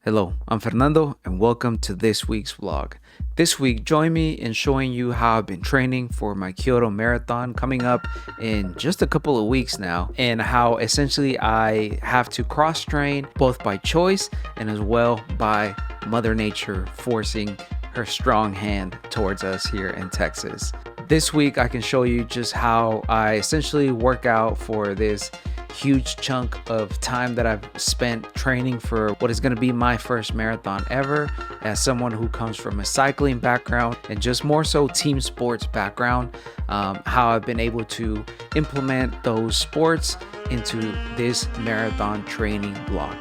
Hello, I'm Fernando and welcome to this week's vlog. This week, join me in showing you how I've been training for my Kyoto marathon coming up in just a couple of weeks now, and how essentially I have to cross train both by choice and as well by Mother Nature forcing her strong hand towards us here in Texas. This week, I can show you just how I essentially work out for this huge chunk of time that I've spent training for what is going to be my first marathon ever, as someone who comes from a cycling background and just more so team sports background, how I've been able to implement those sports into this marathon training block.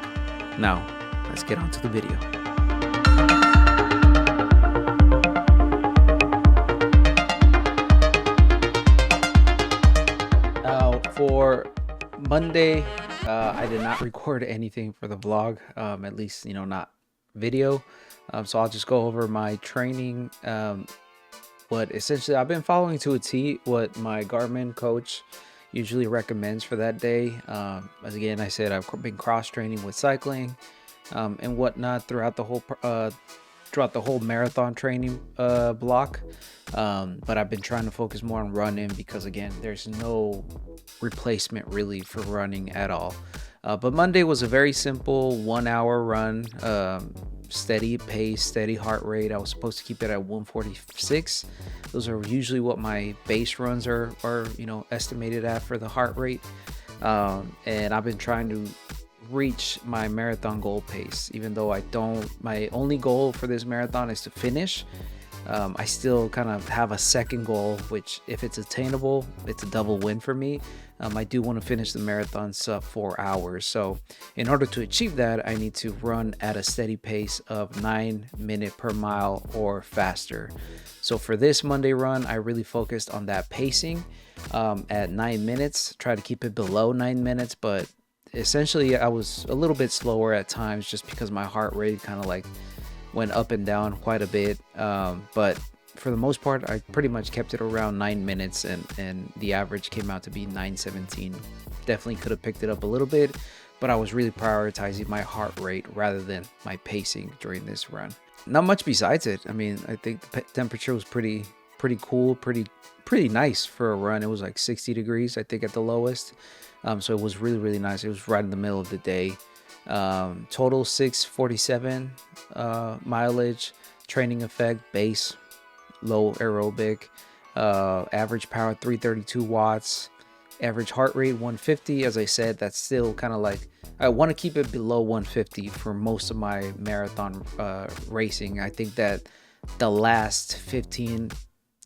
Now, let's get on to the video. For Monday, I did not record anything for the vlog, at least, not video. So I'll just go over my training. But essentially, I've been following to a T what my Garmin coach usually recommends for that day. As again, I said, I've been cross training with cycling and whatnot throughout the whole marathon training block. But I've been trying to focus more on running because, again, there's no replacement really for running at all. But Monday was a very simple 1 hour run, steady pace, steady heart rate. I was supposed to keep it at 146. Those are usually what my base runs are estimated at for the heart rate. And I've been trying to reach my marathon goal pace, even though my only goal for this marathon is to finish. I still kind of have a second goal, which if it's attainable, it's a double win for me. I do want to finish the marathon sub 4 hours. So in order to achieve that, I need to run at a steady pace of 9 minutes per mile or faster. So for this Monday run, I really focused on that pacing at 9 minutes, try to keep it below 9 minutes, but essentially I was a little bit slower at times just because my heart rate kind of like went up and down quite a bit. But for the most part, I pretty much kept it around 9 minutes, and the average came out to be 9:17. Definitely could have picked it up a little bit, but I was really prioritizing my heart rate rather than my pacing during this run. Not much besides it. I mean, I think the temperature was pretty cool, pretty nice for a run. It was like 60 degrees, I think, at the lowest. So it was really nice. It was right in the middle of the day. Total 647 mileage, training effect, base, low aerobic, average power 332 watts, average heart rate 150. As I said, that's still kind of like, I want to keep it below 150 for most of my marathon racing. I think that the last 15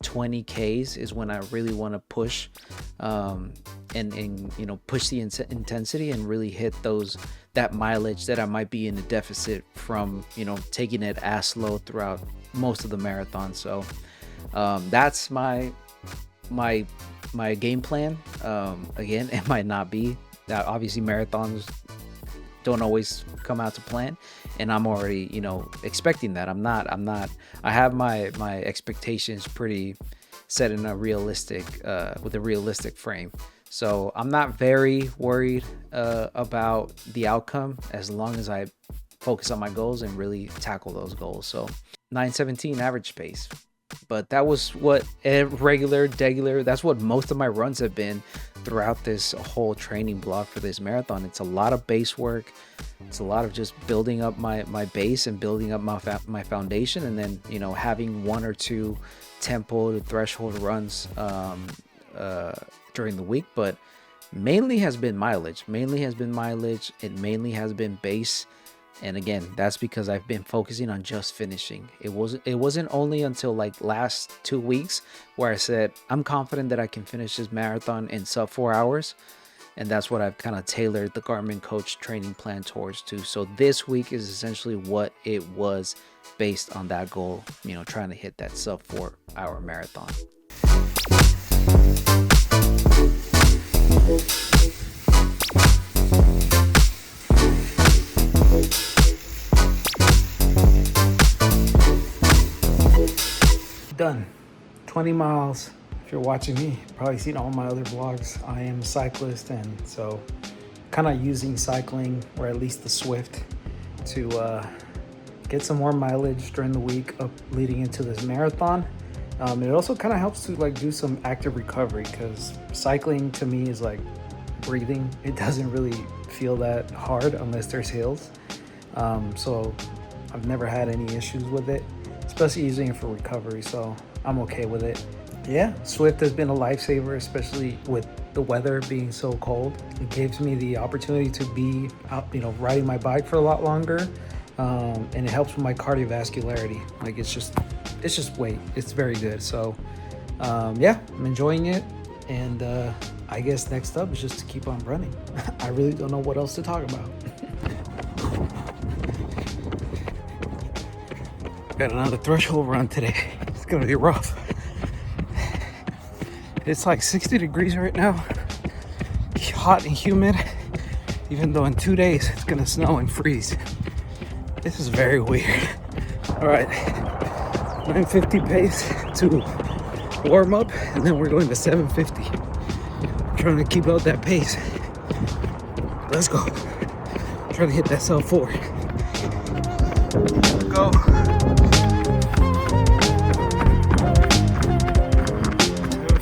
20 Ks is when I really want to push and push the intensity and really hit that mileage that I might be in a deficit from taking it as slow throughout most of the marathon. So that's my game plan. Again, it might not be that. Obviously marathons don't always come out to plan, and I'm already expecting that. I have my expectations pretty set in a realistic with a realistic frame, so I'm not very worried about the outcome as long as I focus on my goals and really tackle those goals. So 9:17 average pace, but that was what that's what most of my runs have been throughout this whole training block for this marathon. It's a lot of base work. It's a lot of just building up my base and building up my foundation, and then having one or two tempo to threshold runs during the week. But mainly has been mileage. It mainly has been base. And again, that's because I've been focusing on just finishing. It wasn't only until like last 2 weeks where I said, I'm confident that I can finish this marathon in sub 4 hours. And that's what I've kind of tailored the Garmin coach training plan towards too. So this week is essentially what it was based on that goal, trying to hit that sub 4 hour marathon. Done. 20 miles. If you're watching me, you've probably seen all my other vlogs. I am a cyclist, and so kind of using cycling, or at least the Swift, to get some more mileage during the week up leading into this marathon. It also kind of helps to like do some active recovery, because cycling to me is like breathing. It doesn't really feel that hard unless there's hills. So I've never had any issues with it, especially using it for recovery. So I'm okay with it. Yeah, Swift has been a lifesaver, especially with the weather being so cold. It gives me the opportunity to be out, riding my bike for a lot longer, and it helps with my cardiovascularity. Like it's just weight. It's very good. So yeah, I'm enjoying it, and I guess next up is just to keep on running. I really don't know what else to talk about. Got another threshold run today. It's gonna be rough. It's like 60 degrees right now, hot and humid, even though in 2 days it's gonna snow and freeze. This is very weird. All right, 950 pace to warm up, and then we're going to 750. I'm trying to keep out that pace. Let's go. I'm trying to hit that sub 4. Let's go.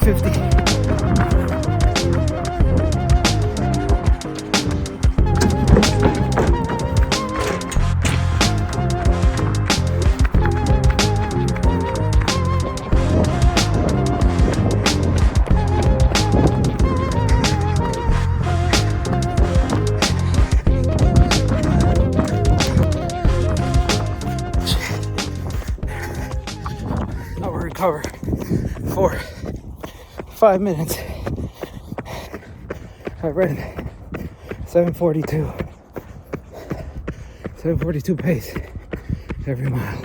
750. I will recover for 5 minutes. I ran 742 pace every mile.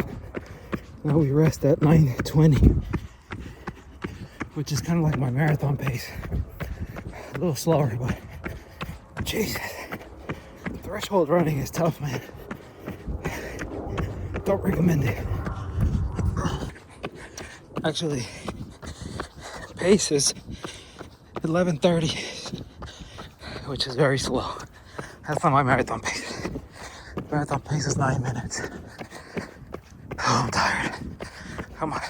Now we rest at 920, which is kind of like my marathon pace. A little slower, but Jesus, threshold running is tough, man. Don't recommend it. Actually, pace is 11:30, which is very slow. That's not my marathon pace. Marathon pace is 9 minutes. Oh, I'm tired. Come on.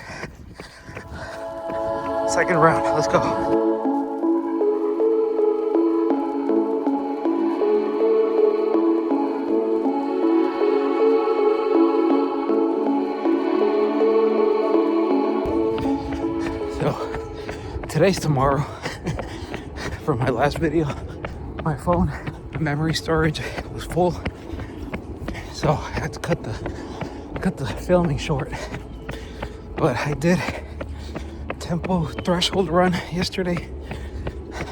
Second round, let's go. Today's tomorrow. For my last video, my phone memory storage was full, so I had to cut the filming short. But I did tempo threshold run yesterday.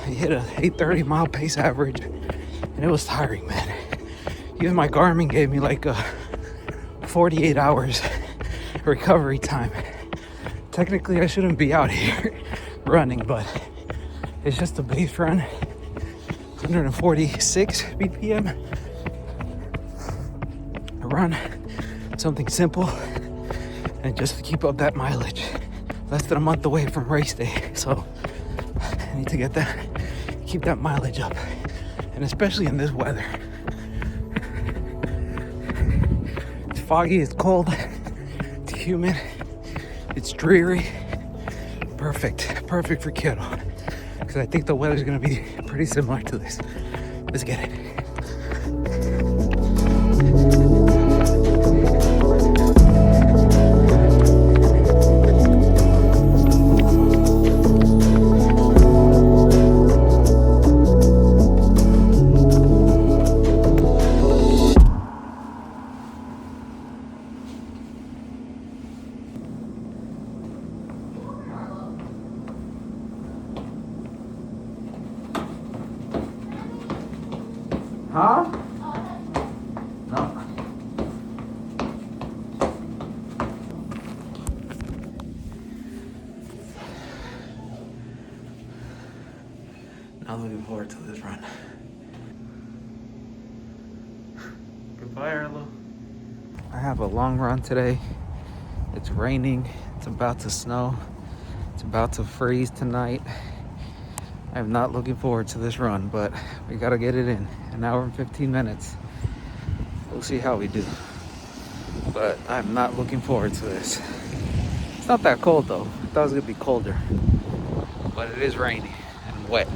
I hit a 8:30 mile pace average, and it was tiring, man. Even my Garmin gave me like 48 hours recovery time. Technically, I shouldn't be out here running, but it's just a base run, 146 BPM. I run something simple and just to keep up that mileage. Less than a month away from race day, so I need to keep that mileage up, and especially in this weather. It's foggy, it's cold, it's humid, it's dreary. Perfect for Kyoto, because I think the weather's gonna be pretty similar to this. Let's get it. Huh? No. Not looking forward to this run. Goodbye, Arlo. I have a long run today. It's raining. It's about to snow. It's about to freeze tonight. I'm not looking forward to this run, but we gotta get it in. An hour and 15 minutes. We'll see how we do. But but I'm not looking forward to this. It's not that cold though. I thought it was gonna be colder, but it is rainy and wet,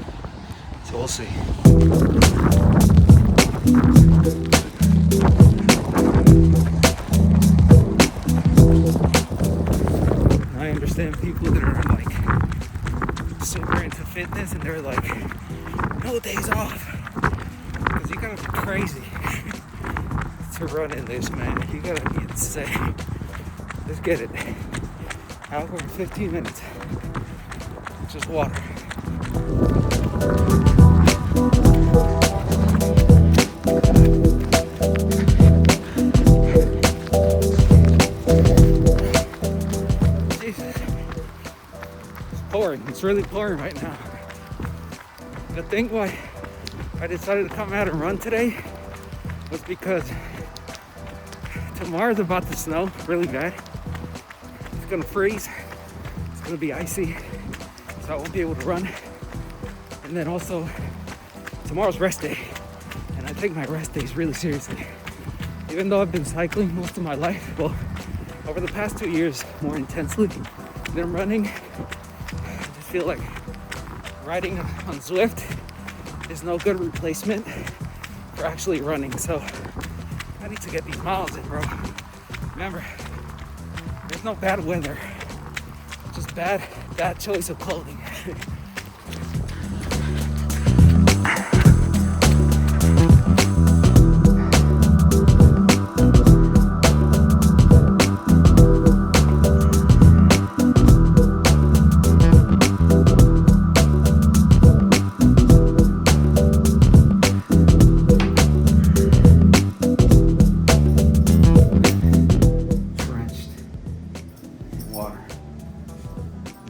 so we'll see. I understand people that are like super into fitness and they're like, no days off, because you gotta be crazy to run in this, man. You gotta be insane. Let's get it. Hour and 15 minutes. Just water. Jesus. It's pouring. It's really pouring right now. And I think why I decided to come out and run today was because tomorrow's about to snow really bad. It's gonna freeze. It's gonna be icy. So I won't be able to run. And then also, tomorrow's rest day. And I take my rest days really seriously. Even though I've been cycling most of my life, well, over the past 2 years, more intensely than running, I just feel like riding on Zwift is no good replacement for actually running. So I need to get these miles in, bro. Remember, there's no bad weather, just bad choice of clothing.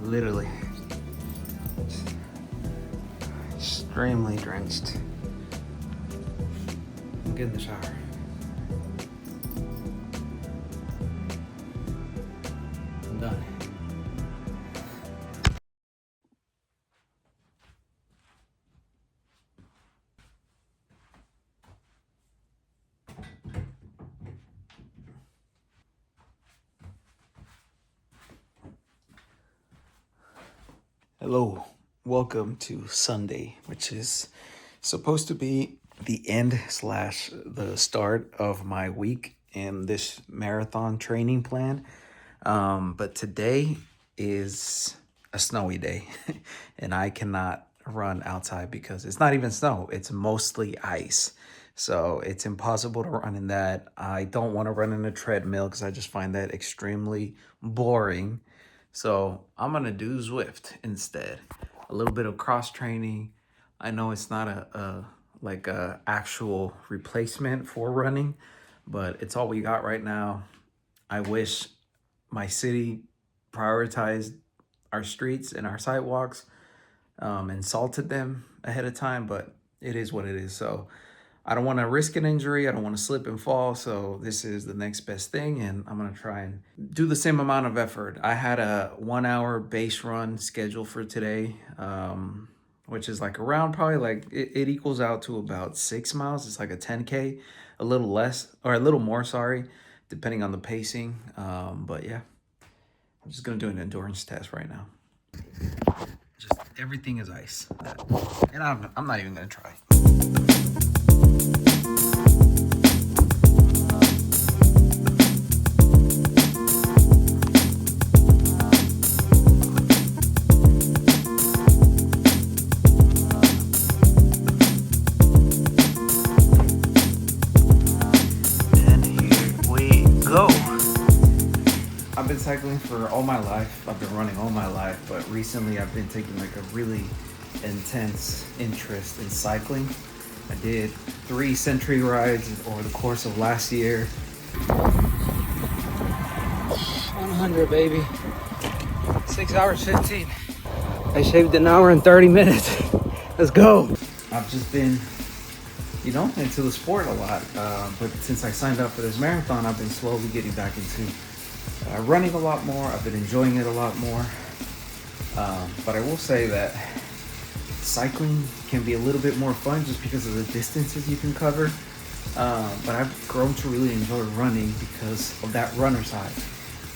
Literally extremely drenched. I'm getting the shower. I'm done. Hello, welcome to Sunday, which is supposed to be the end slash the start of my week in this marathon training plan. But today is a snowy day and I cannot run outside because it's not even snow, it's mostly ice. So it's impossible to run in that. I don't want to run in a treadmill because I just find that extremely boring. So I'm gonna do Zwift instead. A little bit of cross training. I know it's not a actual replacement for running, but it's all we got right now. I wish my city prioritized our streets and our sidewalks and salted them ahead of time, but it is what it is. So I don't want to risk an injury. I don't want to slip and fall. So this is the next best thing. And I'm going to try and do the same amount of effort. I had a 1 hour base run scheduled for today, which is like around probably like it equals out to about 6 miles. It's like a 10K, a little less or a little more, sorry, depending on the pacing. But yeah, I'm just going to do an endurance test right now. Just everything is ice. And I'm not even going to try. I've been cycling for all my life. I've been running all my life, but recently I've been taking like a really intense interest in cycling. I did 3 century rides over the course of last year. 100, baby. 6 hours 15. I shaved an hour and 30 minutes. Let's go. I've just been, into the sport a lot. But since I signed up for this marathon, I've been slowly getting back into running a lot more. I've been enjoying it a lot more. But I will say that cycling can be a little bit more fun just because of the distances you can cover. But I've grown to really enjoy running because of that runner side.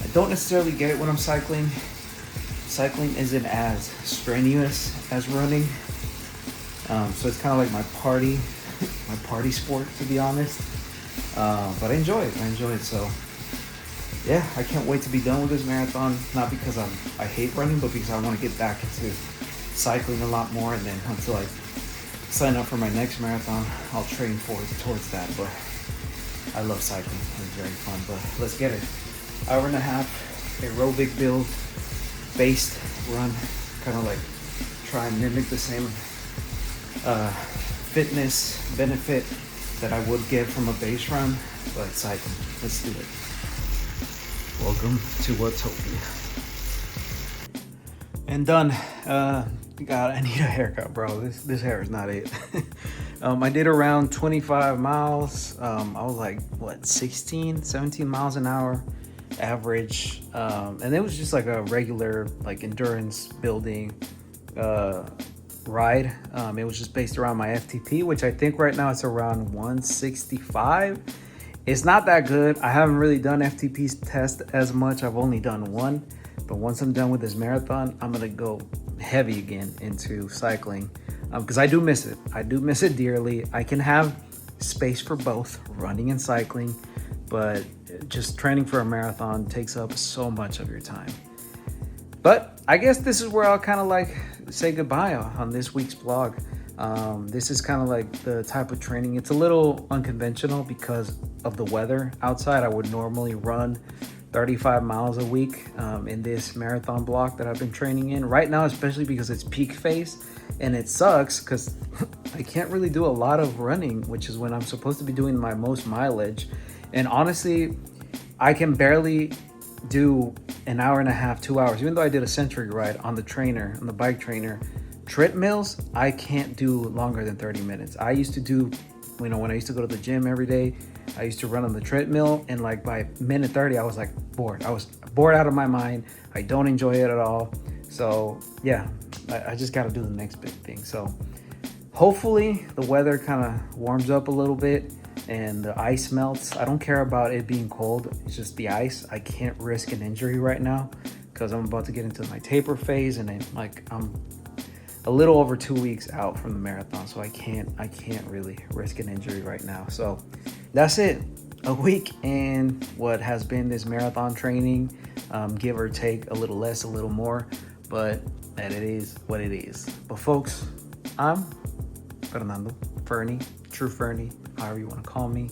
I don't necessarily get it when I'm cycling. Cycling isn't as strenuous as running, so it's kind of like my party sport, to be honest. But I enjoy it. So yeah, I can't wait to be done with this marathon. Not because I hate running, but because I want to get back into cycling a lot more. And then until I sign up for my next marathon, I'll train towards that. But I love cycling. It's very fun. But let's get it. Hour and a half aerobic build based run, kind of like try and mimic the same fitness benefit that I would get from a base run, but cycling. Let's do it. Welcome to Watopia. And done. God, I need a haircut, bro. This hair is not it. I did around 25 miles. I was like, 16, 17 miles an hour average. And it was just like a regular, like, endurance building ride. It was just based around my FTP, which I think right now it's around 165. It's not that good. I haven't really done FTP's test as much. I've only done one. But once I'm done with this marathon, I'm gonna go heavy again into cycling, because I do miss it. I do miss it dearly. I can have space for both running and cycling, but just training for a marathon takes up so much of your time. But I guess this is where I'll kind of like say goodbye on this week's vlog. This is kind of like the type of training. It's a little unconventional because of the weather outside. I would normally run 35 miles a week in this marathon block that I've been training in right now, especially because it's peak phase, and it sucks because I can't really do a lot of running, which is when I'm supposed to be doing my most mileage. And honestly, I can barely do an hour and a half, 2 hours, even though I did a century ride on the bike trainer. Treadmills, I can't do longer than 30 minutes. I used to do, when I used to go to the gym every day, I used to run on the treadmill, and like by minute 30, I was like bored. I was bored out of my mind. I don't enjoy it at all. So yeah, I just got to do the next big thing. So hopefully the weather kind of warms up a little bit and the ice melts. I don't care about it being cold. It's just the ice. I can't risk an injury right now because I'm about to get into my taper phase, and then I'm a little over 2 weeks out from the marathon, so I can't really risk an injury right now. So that's it. A week in what has been this marathon training, give or take a little less, a little more, but that it is what it is. But folks, I'm Fernando, Fernie, True Fernie, however you want to call me.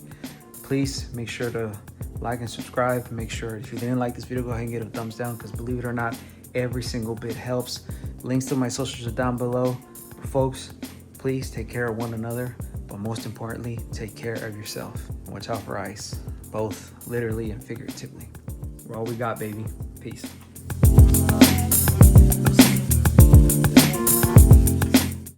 Please make sure to like and subscribe. Make sure if you didn't like this video, go ahead and get a thumbs down, because believe it or not, every single bit helps. Links to my socials are down below. But folks, please take care of one another, but most importantly, take care of yourself. Watch out for ice, both literally and figuratively. We're all we got, baby. Peace.